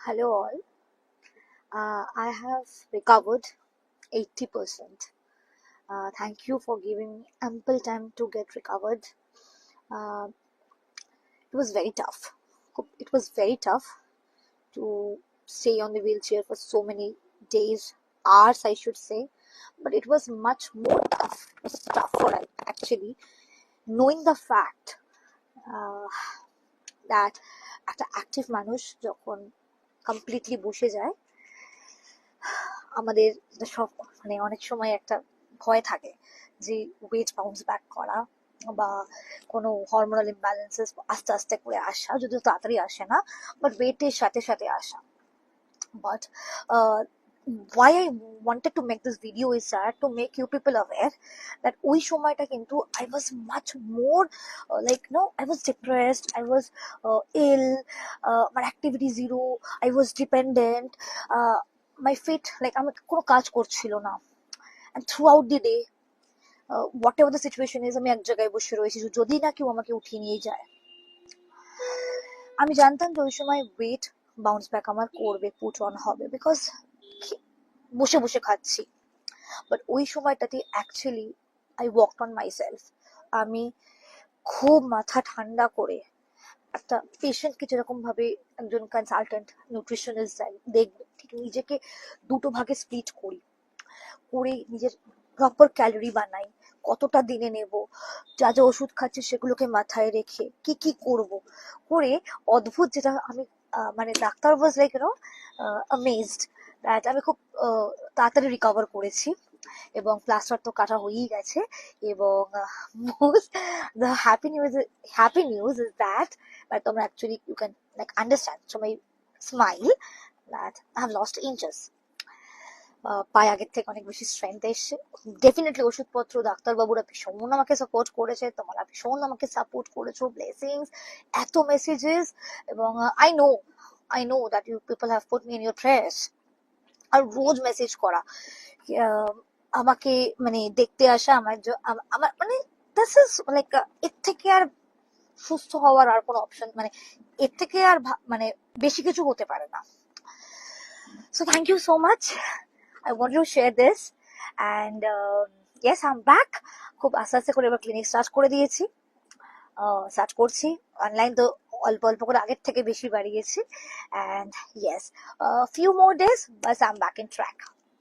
Hello all. I have recovered 80%. Thank you for giving me ample time to get recovered. Uh, it was very tough. It was very tough to stay on the wheelchair for so many days, hours, I should say. But it was much more tough. It was tougher actually, knowing the fact uh, that একটা active মানুষ যখন completely বসে যায় আমাদের সব অনেক সময় একটা ভয় থাকে যে ওয়েট বাউন্স ব্যাক করা বা কোনো হরমোনাল ইমব্যালেন্সেস আস্তে আস্তে করে আসা, যদিও তাড়াতাড়ি আসে না, বাট ওয়েটের সাথে সাথে আসা। But why I wanted to make this video is that to make you people aware that ওই সময়টা কিন্তু I was much more I was depressed, I was ill, my activity zero, I was dependent, my feet আমি কোনো কাজ করছিল না, and throughout the day whatever the situation is আমি এক জায়গায় বসে রয়েছি যদি না কেউ আমাকে উঠিয়ে নিয়ে যায়। আমি জানতাম যে ওই সময় ওয়েট বাউন্স ব্যাক আমার করবে, পুট অন হবে, বিকজ বসে বসে খাচ্ছি। বাট ওই সময়টাতে actually I worked on my self. আমি খুব মাথা ঠান্ডা করে একটা পেশেন্টকে যেরকম ভাবে একজন কনসালটেন্ট নিউট্রিশনিস্ট দেখবে, ঠিক নিজেকে দুটো ভাগে স্প্লিট করি, করে নিজের প্রপার ক্যালোরি বানাই, কতটা দিনে নেব, যা যা ওষুধ খাচ্ছি সেগুলোকে মাথায় রেখে কি কি করব করে অদ্ভুত যেটা আমি ডাক্তার ওয়াজ অ্যামেজড দ্যাট আমি খুব তাড়াতাড়ি রিকভার করেছি এবং প্লাস্টার তো কাটা হয়েই গেছে। এবং most the happy news is that তোমরা actually you can understand from my smile that I have lost inches. পায়ে আগের থেকে অনেক বেশি স্ট্রেংথ এসছে। ডেফিনেটলি ওষুধপত্র ডাক্তারবাবুরা ভীষণ আমাকে সাপোর্ট করেছে, তোমরা ভীষণ আমাকে সাপোর্ট করেছো, ব্লেসিংস, এত মেসেজেস, এবং I know that you people have put me in your prayers. আর রোজ মেসেজ করা, আমাকে দেখতে আসা, আমার দিস ইজ এর থেকে আর সুস্থ হওয়ার আর কোনো অপশন এর থেকে আর বেশি কিছু হতে পারে না। So thank you so much. I wanted to share this, and yes, I'm back. খুব আস্তে আস্তে করে এবার ক্লিনিক স্টার্ট করে দিয়েছি, স্টার্ট করছি। অনলাইন তো অল্প অল্প করে আগের থেকে বেশি বাড়িয়েছি, and yes, few more days, but I'm back in track.